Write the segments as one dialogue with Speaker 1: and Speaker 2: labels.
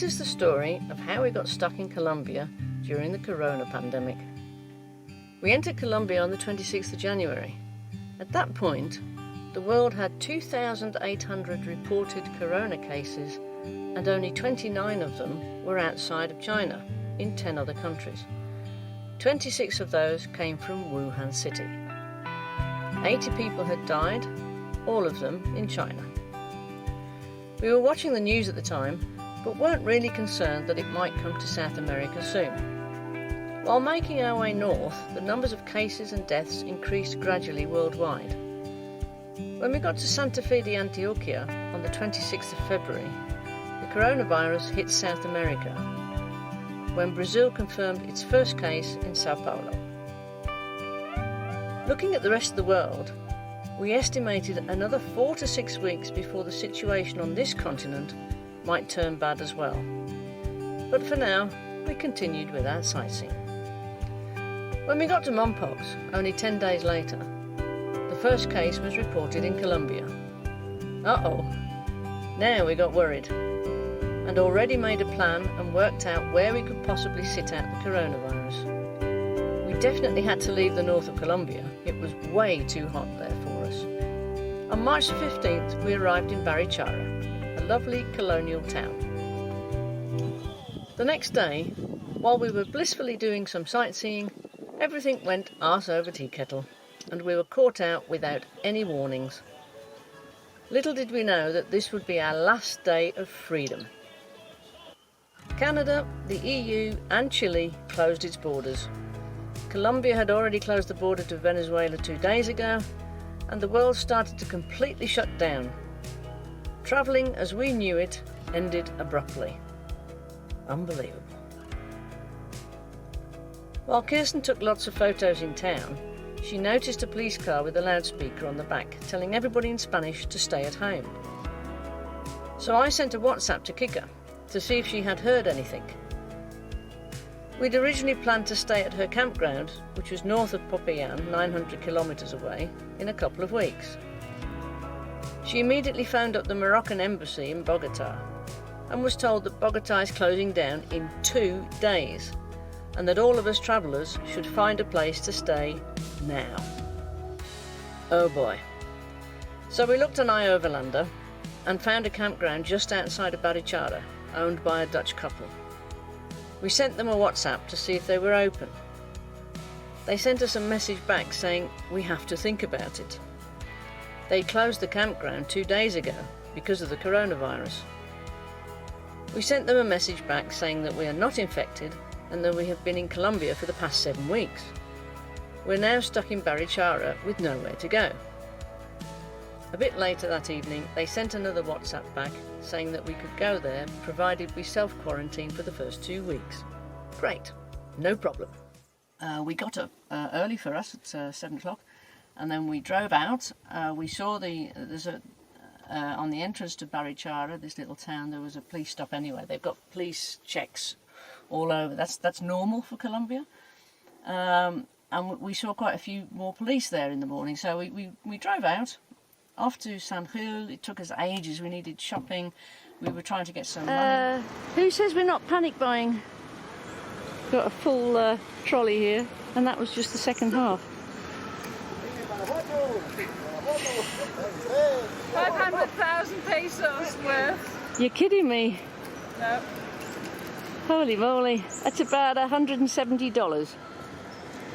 Speaker 1: This is the story of how we got stuck in Colombia during the corona pandemic. We entered Colombia on the 26th of January. At that point, the world had 2,800 reported corona cases, and only 29 of them were outside of China, in 10 other countries. 26 of those came from Wuhan city. 80 people had died, all of them in China. We were watching the news at the time, but weren't really concerned that it might come to South America soon. While making our way north, the numbers of cases and deaths increased gradually worldwide. When we got to Santa Fe de Antioquia on the 26th of February, the coronavirus hit South America, when Brazil confirmed its first case in Sao Paulo. Looking at the rest of the world, we estimated another 4 to 6 weeks before the situation on this continent might turn bad as well. But for now, we continued with our sightseeing. When we got to Mompox, only 10 days later, the first case was reported in Colombia. Uh-oh, now we got worried, and already made a plan and worked out where we could possibly sit out the coronavirus. We definitely had to leave the north of Colombia. It was way too hot there for us. On March the 15th, we arrived in Barichara, a lovely colonial town. The next day, while we were blissfully doing some sightseeing, everything went arse over teakettle, and we were caught out without any warnings. Little did we know that this would be our last day of freedom. Canada, the EU and Chile closed its borders. Colombia had already closed the border to Venezuela 2 days ago, and the world started to completely shut down. Travelling as we knew it ended abruptly. Unbelievable. While Kirsten took lots of photos in town, she noticed a police car with a loudspeaker on the back telling everybody in Spanish to stay at home. So I sent a WhatsApp to Kika to see if she had heard anything. We'd originally planned to stay at her campground, which was north of Popayan, 900 kilometres away, in a couple of weeks. She immediately phoned up the Moroccan embassy in Bogotá and was told that Bogotá is closing down in 2 days, and that all of us travellers should find a place to stay now. Oh boy. So we looked on iOverlander and found a campground just outside of Barichara, owned by a Dutch couple. We sent them a WhatsApp to see if they were open. They sent us a message back saying we have to think about it. They closed the campground 2 days ago because of the coronavirus. We sent them a message back saying that we are not infected and that we have been in Colombia for the past 7 weeks. We're now stuck in Barichara with nowhere to go. A bit later that evening, they sent another WhatsApp back saying that we could go there provided we self-quarantine for the first 2 weeks. Great, no problem. We got up early for us at 7 o'clock, and then we drove out. We saw on the entrance to Barichara, this little town, there was a police stop anyway. They've got police checks all over. That's normal for Colombia. And we saw quite a few more police there in the morning. So we drove out, off to San Gil. It took us ages. We needed shopping. We were trying to get some money. Who says we're not panic buying? Got a full trolley here, and that was just the second half.
Speaker 2: 500,000 pesos worth.
Speaker 1: You're kidding me?
Speaker 2: No.
Speaker 1: Holy moly, that's about $170.
Speaker 2: It's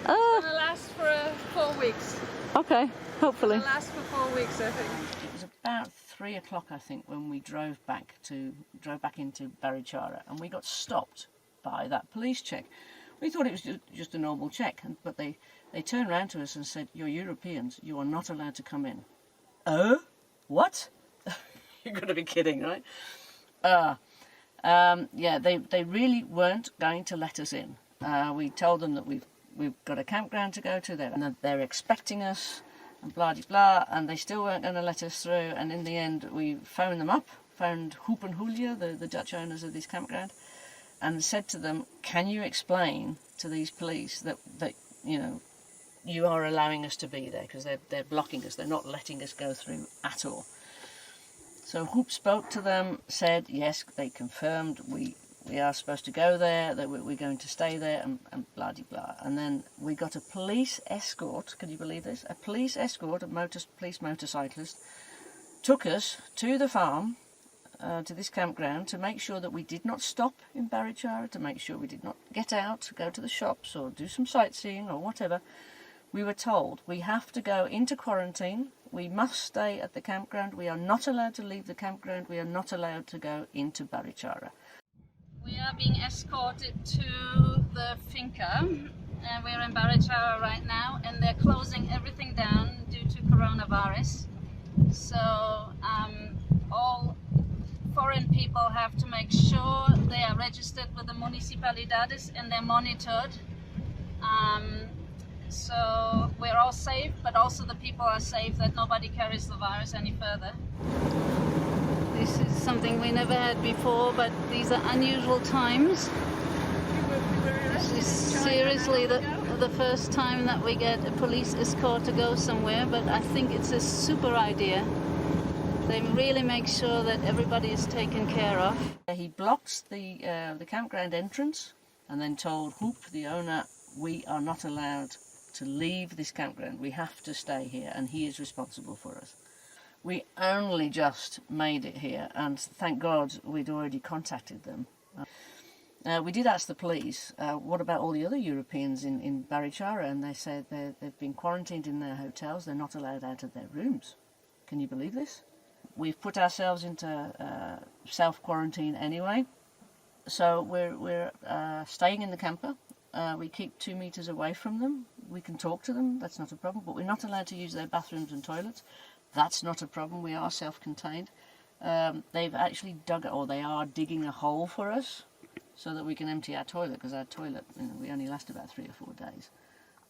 Speaker 2: gonna last for 4 weeks.
Speaker 1: Okay, hopefully.
Speaker 2: It's gonna last for 4 weeks, I think.
Speaker 1: It was about 3 o'clock, I think, when we drove back into Barichara, and we got stopped by that police check. We thought it was just a normal check, but they turned around to us and said, "You're Europeans, you are not allowed to come in." Oh? What? You're going to be kidding, right? Yeah, they really weren't going to let us in. We told them that we've got a campground to go to, and they're expecting us, and blah de blah, and they still weren't going to let us through. And in the end, we phoned them up, phoned Hoop and Julia, the Dutch owners of this campground, and said to them, "Can you explain to these police that you are allowing us to be there, because they're blocking us, they're not letting us go through at all." So Hoop spoke to them, said yes, they confirmed we are supposed to go there, that we're going to stay there, and blah de blah. And then we got a police escort. Can you believe this? A police escort, police motorcyclist, took us to the farm, to this campground, to make sure that we did not stop in Barichara, to make sure we did not get out, go to the shops or do some sightseeing or whatever. We were told we have to go into quarantine, we must stay at the campground, we are not allowed to leave the campground, we are not allowed to go into Barichara.
Speaker 2: We are being escorted to the finca, and we're in Barichara right now, and they're closing everything down due to coronavirus. So all foreign people have to make sure they are registered with the municipalidades and they're monitored. So we're all safe, but also the people are safe, that nobody carries the virus any further. This is something we never had before, but these are unusual times. This is seriously the first time that we get a police escort to go somewhere, but I think it's a super idea. They really make sure that everybody is taken care of.
Speaker 1: He blocked the campground entrance and then told Hoop, the owner, we are not allowed to leave this campground. We have to stay here, and he is responsible for us. We only just made it here, and thank God we'd already contacted them. We did ask the police, what about all the other Europeans in Barichara, and they said they've been quarantined in their hotels, they're not allowed out of their rooms. Can you believe this? We've put ourselves into self-quarantine anyway, so we're staying in the camper. We keep 2 meters away from them. We can talk to them, that's not a problem, but we're not allowed to use their bathrooms and toilets. That's not a problem, we are self-contained. They've actually they are digging a hole for us so that we can empty our toilet, because our toilet, we only last about 3 or 4 days.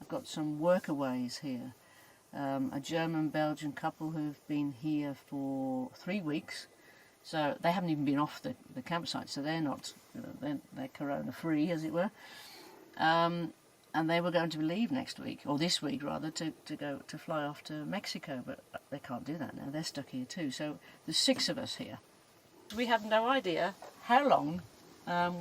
Speaker 1: I've got some workaways here. A German-Belgian couple who've been here for 3 weeks, so they haven't even been off the campsite, so they're not, they're corona-free, as it were. And they were going to leave next week, or this week rather, to fly off to Mexico, but they can't do that now, they're stuck here too. So there's 6 of us here. We have no idea how long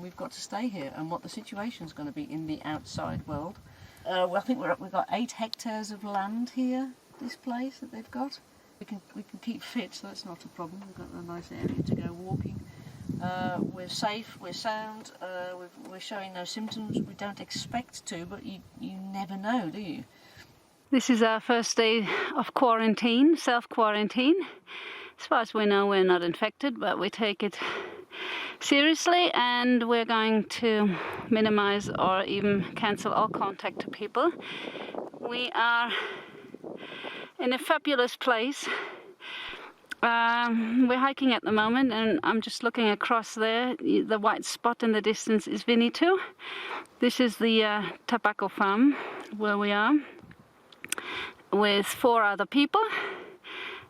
Speaker 1: we've got to stay here and what the situation's going to be in the outside world. Well, I think we've got 8 hectares of land here, this place that they've got. We can keep fit, so that's not a problem. We've got a nice area to go walking. We're safe, we're sound, we're showing no symptoms. We don't expect to, but you never know, do you?
Speaker 2: This is our first day of quarantine, self-quarantine. As far as we know, we're not infected, but we take it seriously, and we're going to minimize or even cancel all contact to people. We are in a fabulous place. We're hiking at the moment, and I'm just looking across there. The white spot in the distance is Vinny-2. This is the tobacco farm where we are with 4 other people.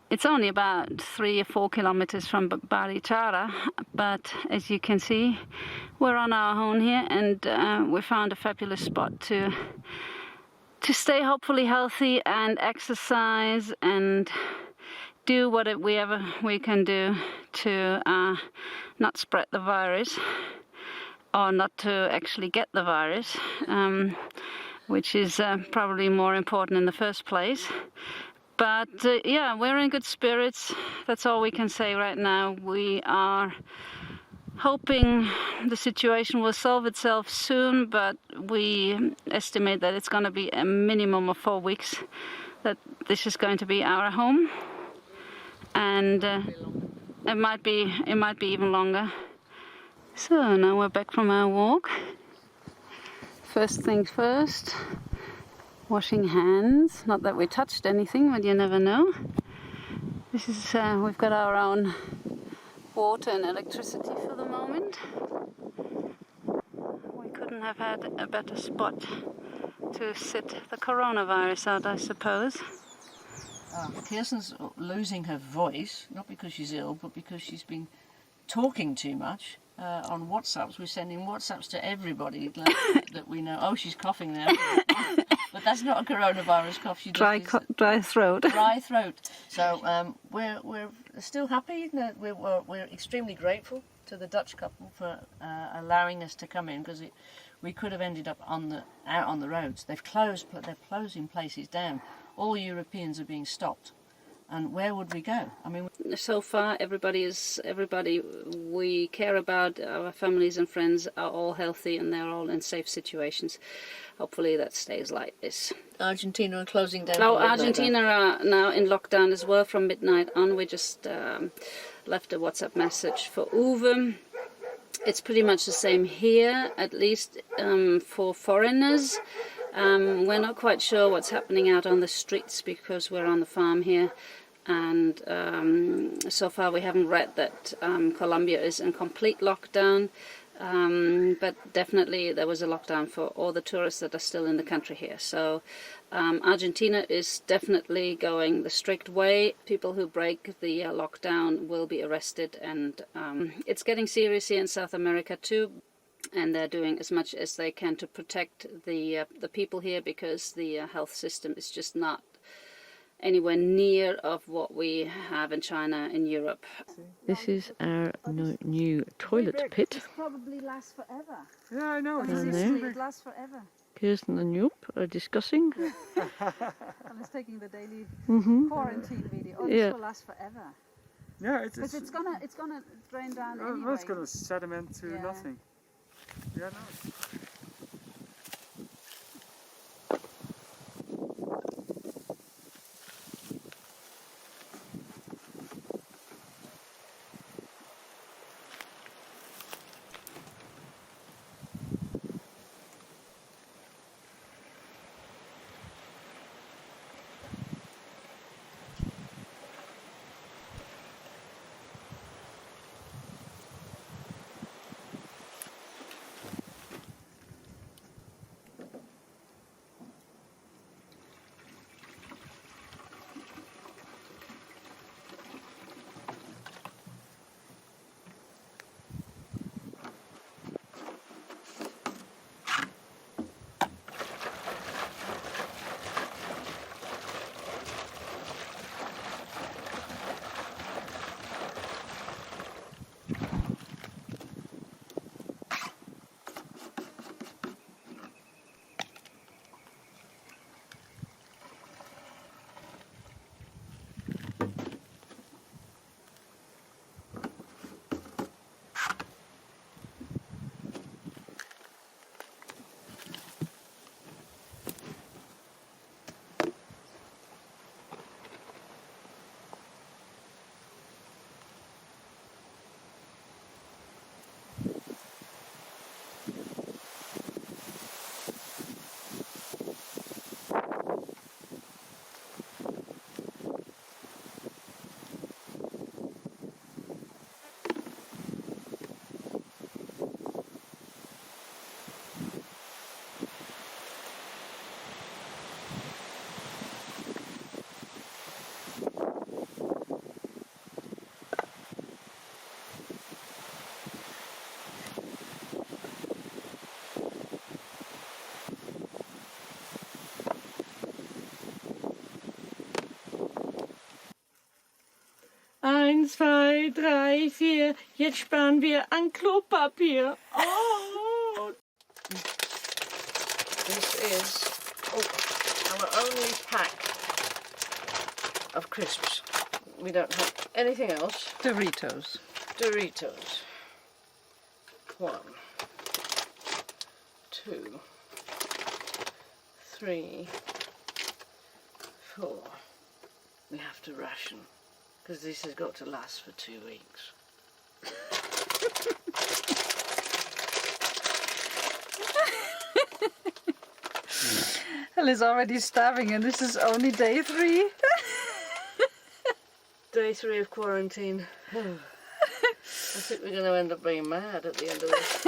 Speaker 2: It's only about 3 or 4 kilometers from Barichara, but as you can see, we're on our own here, and we found a fabulous spot to stay hopefully healthy and exercise and do whatever we can do to not spread the virus, or not to actually get the virus, which is probably more important in the first place. But yeah, we're in good spirits. That's all we can say right now. We are hoping the situation will solve itself soon, but we estimate that it's going to be a minimum of 4 weeks that this is going to be our home. And it might be even longer. So now we're back from our walk. First things first, washing hands. Not that we touched anything, but you never know. This is we've got our own water and electricity for the moment. We couldn't have had a better spot to sit the coronavirus out, I suppose.
Speaker 1: Kirsten's losing her voice, not because she's ill, but because she's been talking too much on WhatsApps. We're sending WhatsApps to everybody that we know. Oh, she's coughing now. But that's not a coronavirus cough. She
Speaker 2: Dry throat.
Speaker 1: Dry throat. So we're still happy. We're extremely grateful to the Dutch couple for allowing us to come in, because we could have ended up out on the roads. They're closing places down. All Europeans are being stopped. And where would we go? I mean,
Speaker 2: so far everybody we care about, our families and friends are all healthy and they're all in safe situations. Hopefully that stays like this.
Speaker 1: Argentina are closing down.
Speaker 2: No, Argentina are now in lockdown as well from midnight on. We just left a WhatsApp message for Uwe. It's pretty much the same here, at least for foreigners. We're not quite sure what's happening out on the streets because we're on the farm here, and so far we haven't read that Colombia is in complete lockdown, but definitely there was a lockdown for all the tourists that are still in the country here. So Argentina is definitely going the strict way. People who break the lockdown will be arrested, and it's getting serious here in South America too. And they're doing as much as they can to protect the people here, because the health system is just not anywhere near of what we have in China, in Europe.
Speaker 1: This is our new toilet pit.
Speaker 2: This probably lasts forever.
Speaker 3: Yeah, I know.
Speaker 2: It lasts forever.
Speaker 1: Kirsten and Joop are discussing.
Speaker 2: I was taking the daily quarantine video. Oh,
Speaker 1: Yeah.
Speaker 2: this will last forever.
Speaker 3: Yeah,
Speaker 2: Because it's gonna drain down anyway.
Speaker 3: well, it's gonna sediment to
Speaker 2: Yeah.
Speaker 3: nothing. Yeah, no.
Speaker 1: Eins, zwei, drei, vier. Jetzt sparen wir an Klopapier. Oh! This is our only pack of crisps. We don't have anything else.
Speaker 2: Doritos.
Speaker 1: Doritos. 1, 2, 3, 4. We have to ration, because this has got to last for 2 weeks.
Speaker 2: Ellie's already starving and this is only day 3.
Speaker 1: Day 3 of quarantine. I think we're going to end up being mad at the end of this.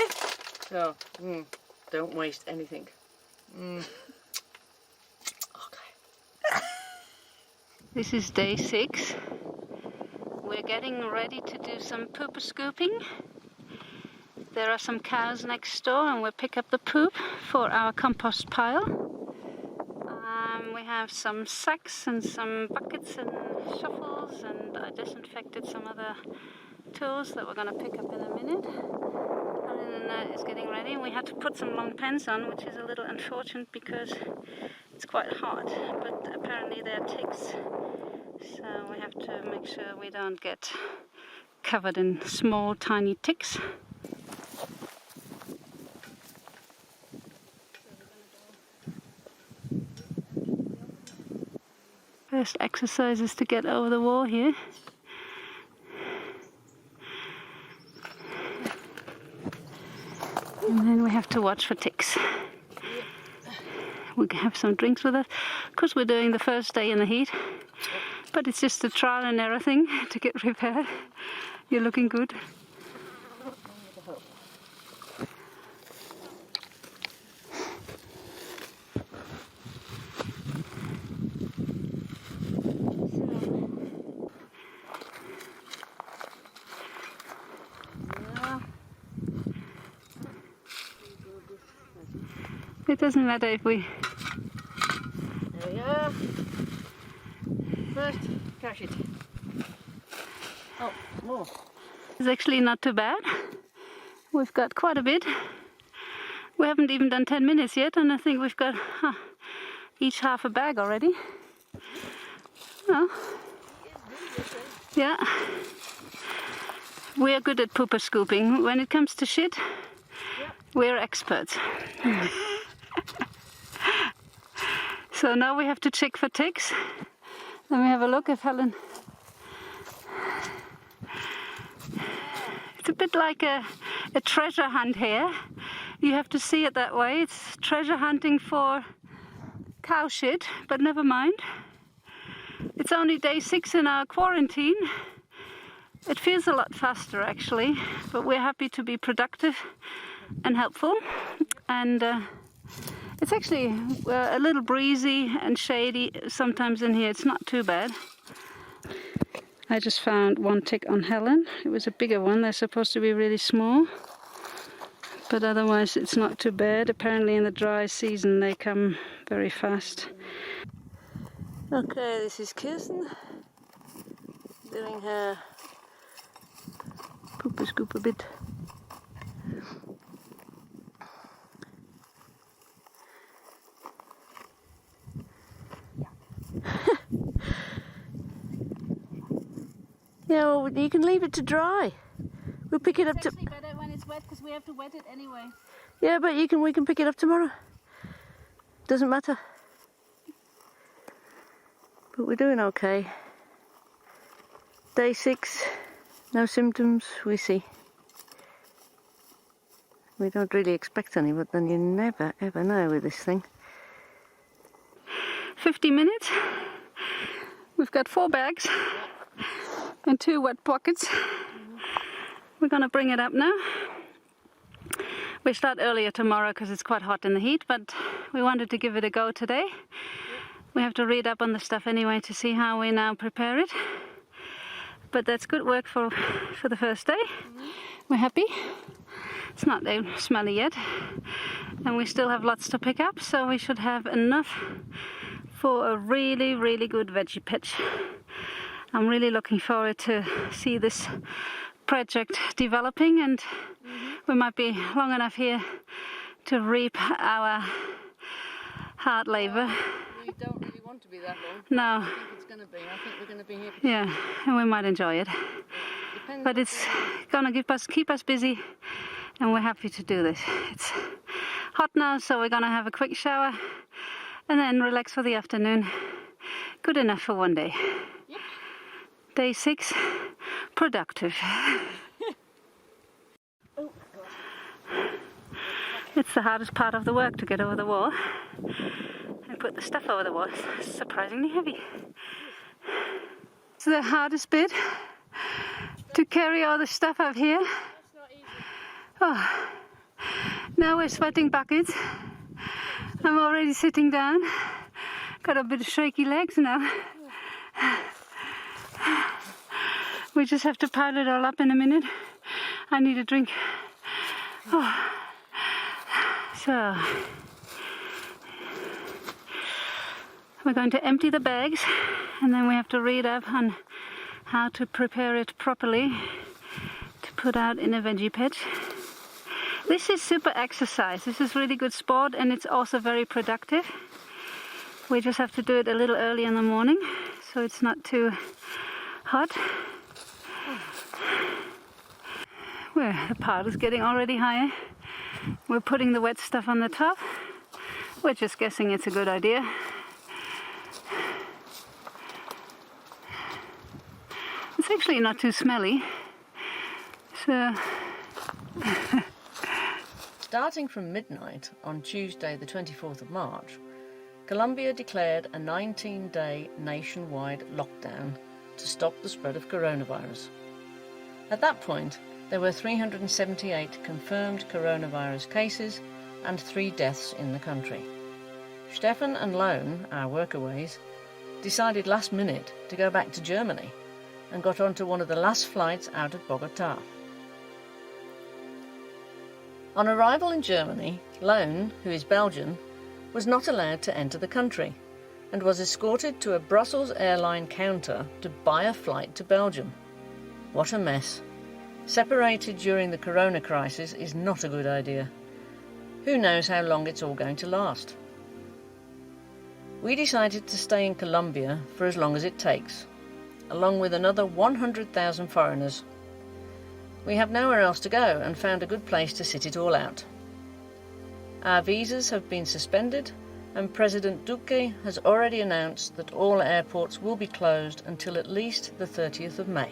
Speaker 1: So, don't waste anything. Okay.
Speaker 2: This is day 6. We're getting ready to do some poop scooping. There are some cows next door and we'll pick up the poop for our compost pile. we have some sacks and some buckets and shovels, and I disinfected some other tools that we're going to pick up in a minute. Helen is getting ready, and we had to put some long pants on, which is a little unfortunate because it's quite hot, but apparently there are ticks, so we have to make sure we don't get covered in small tiny ticks. First exercise is to get over the wall here. And then we have to watch for ticks. We can have some drinks with us, because we're doing the first day in the heat. But it's just a trial and error thing to get prepared. You're looking good. It doesn't matter if we...
Speaker 1: There we are. First, catch it. Oh, more.
Speaker 2: It's actually not too bad. We've got quite a bit. We haven't even done 10 minutes yet, and I think we've got each half a bag already. Oh. Yeah. We're good at pooper scooping. When it comes to shit, we're experts. So now we have to check for ticks. Then we have a look if Helen... It's a bit like a treasure hunt here. You have to see it that way. It's treasure hunting for cow shit, but never mind. It's only day 6 in our quarantine. It feels a lot faster actually, but we're happy to be productive and helpful. And it's actually a little breezy and shady sometimes in here. It's not too bad. I just found one tick on Helen. It was a bigger one. They're supposed to be really small, but otherwise it's not too bad. Apparently in the dry season they come very fast.
Speaker 1: Okay, this is Kirsten doing her pooper scoop a bit. Yeah, well, you can leave it to dry. We'll pick it up.
Speaker 2: It's actually better when it's wet because we have to wet it anyway.
Speaker 1: Yeah, but we can pick it up tomorrow. Doesn't matter. But we're doing okay. Day 6, no symptoms. We see. We don't really expect any, but then you never ever know with this thing.
Speaker 2: 50 minutes. We've got 4 bags. And 2 wet pockets. We're gonna bring it up now. We start earlier tomorrow because it's quite hot in the heat, but we wanted to give it a go today. We have to read up on the stuff anyway to see how we now prepare it. But that's good work for the first day. We're happy. It's not smelly yet. And we still have lots to pick up, so we should have enough for a really, really good veggie patch. I'm really looking forward to see this project developing, and we might be long enough here to reap our hard labor.
Speaker 1: We don't really want to be that long.
Speaker 2: No.
Speaker 1: I think it's going to be. I think we're going to be here.
Speaker 2: Yeah, and we might enjoy it. But it's going to keep us busy, and we're happy to do this. It's hot now, so we're going to have a quick shower and then relax for the afternoon. Good enough for one day.
Speaker 1: Yep.
Speaker 2: Day 6, productive. It's the hardest part of the work to get over the wall and put the stuff over the wall. It's surprisingly heavy. It's the hardest bit, to carry all the stuff up here.
Speaker 1: That's not easy.
Speaker 2: Oh, now we're sweating buckets. I'm already sitting down. Got a bit of shaky legs now. We just have to pile it all up in a minute. I need a drink. Oh. So We're going to empty the bags and then we have to read up on how to prepare it properly to put out in a veggie patch. This is super exercise. This is really good sport and it's also very productive. We just have to do it a little early in the morning so it's not too hot. Well, the pile is getting already higher. We're putting the wet stuff on the top. We're just guessing it's a good idea. It's actually not too smelly. So
Speaker 1: Starting from midnight on Tuesday the 24th of March, Colombia declared a 19-day nationwide lockdown to stop the spread of coronavirus. At that point, there were 378 confirmed coronavirus cases and 3 deaths in the country. Stefan and Lone, our workaways, decided last minute to go back to Germany and got onto one of the last flights out of Bogota. On arrival in Germany, Lone, who is Belgian, was not allowed to enter the country and was escorted to a Brussels airline counter to buy a flight to Belgium. What a mess. Separated during the corona crisis is not a good idea. Who knows how long it's all going to last? We decided to stay in Colombia for as long as it takes, along with another 100,000 foreigners. We have nowhere else to go and found a good place to sit it all out. Our visas have been suspended and President Duque has already announced that all airports will be closed until at least the 30th of May.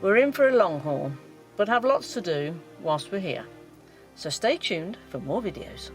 Speaker 1: We're in for a long haul, but have lots to do whilst we're here. So stay tuned for more videos.